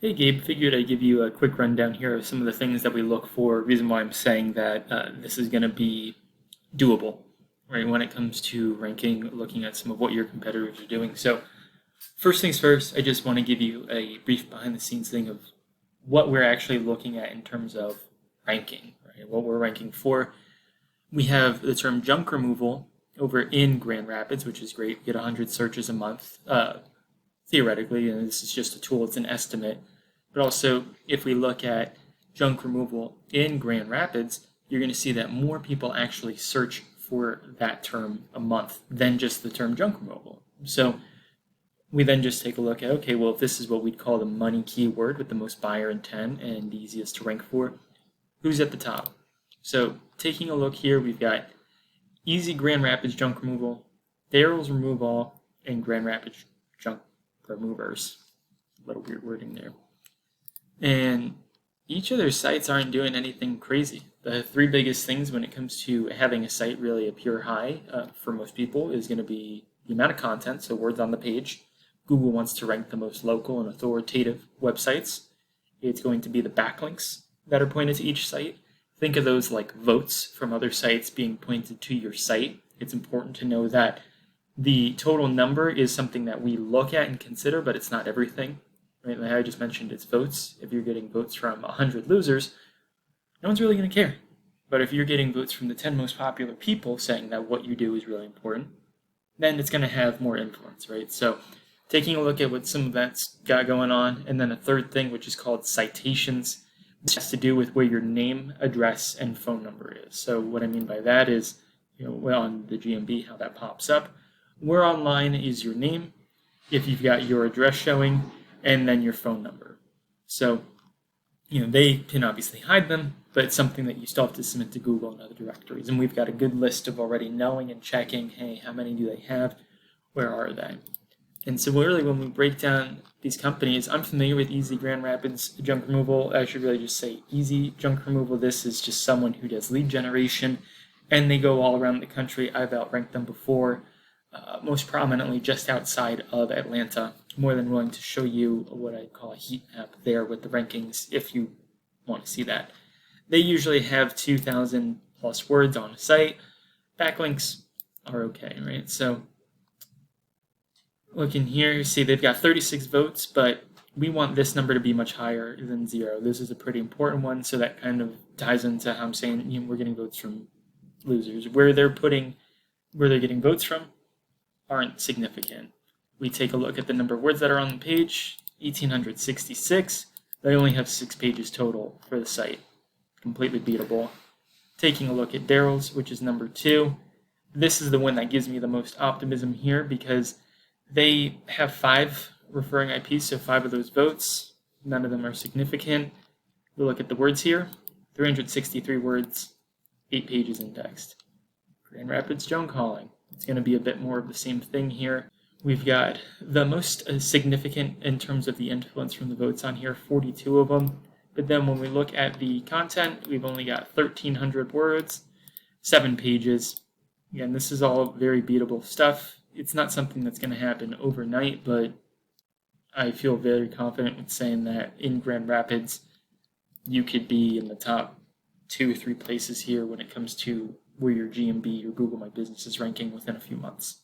Hey Gabe, figured I'd give you a quick rundown here of some of the things that we look for. Reason why I'm saying that this is going to be doable, right? When it comes to ranking, looking at some of what your competitors are doing. So first things first, I just want to give you a brief behind the scenes thing of what we're actually looking at in terms of ranking, right? What we're ranking for. We have the term junk removal over in Grand Rapids, which is great. You get 100 searches a month, theoretically, and this is just a tool, it's an estimate. But also, if we look at junk removal in Grand Rapids, you're going to see that more people actually search for that term a month than just the term junk removal. So we then just take a look at, okay, well, if this is what we'd call the money keyword with the most buyer intent and the easiest to rank for, who's at the top? So taking a look here, we've got Easy Grand Rapids Junk Removal, Daryl's Remove All, and Grand Rapids Junk Removers. A little weird wording there. And each of their sites aren't doing anything crazy. The three biggest things when it comes to having a site really appear high for most people is going to be the amount of content, so words on the page. Google wants to rank the most local and authoritative websites. It's going to be the backlinks that are pointed to each site. Think of those like votes from other sites being pointed to your site. It's important to know that the total number is something that we look at and consider, but it's not everything. Right? Like I just mentioned, it's votes. If you're getting votes from 100 losers, no one's really going to care. But if you're getting votes from the 10 most popular people saying that what you do is really important, then it's going to have more influence, right? So taking a look at what some of that's got going on, and then a third thing, which is called citations. This has to do with where your name, address, and phone number is. So what I mean by that is, on the GMB, how that pops up. Where online is your name, if you've got your address showing, and then your phone number. So, they can obviously hide them, but it's something that you still have to submit to Google and other directories. And we've got a good list of already knowing and checking, hey, how many do they have? Where are they? And so really when we break down these companies, I'm familiar with Easy Grand Rapids Junk Removal. I should really just say Easy Junk Removal. This is just someone who does lead generation, and they go all around the country. I've outranked them before, most prominently just outside of Atlanta. More than willing to show you what I call a heat map there with the rankings if you want to see that. They usually have 2,000 plus words on a site. Backlinks are okay, right? So looking here, you see they've got 36 votes, but we want this number to be much higher than 0. This is a pretty important one, so that kind of ties into how I'm saying we're getting votes from losers. Where they're getting votes from aren't significant. We take a look at the number of words that are on the page, 1,866. They only have 6 pages total for the site. Completely beatable. Taking a look at Daryl's, which is number 2. This is the one that gives me the most optimism here because they have 5 referring IPs, so 5 of those votes. None of them are significant. We look at the words here, 363 words, 8 pages indexed. Grand Rapids Junk Hauling. It's going to be a bit more of the same thing here. We've got the most significant in terms of the influence from the votes on here, 42 of them. But then when we look at the content, we've only got 1,300 words, 7 pages. Again, this is all very beatable stuff. It's not something that's going to happen overnight, but I feel very confident with saying that in Grand Rapids, you could be in the top 2 or 3 places here when it comes to where your GMB, your Google My Business is ranking within a few months.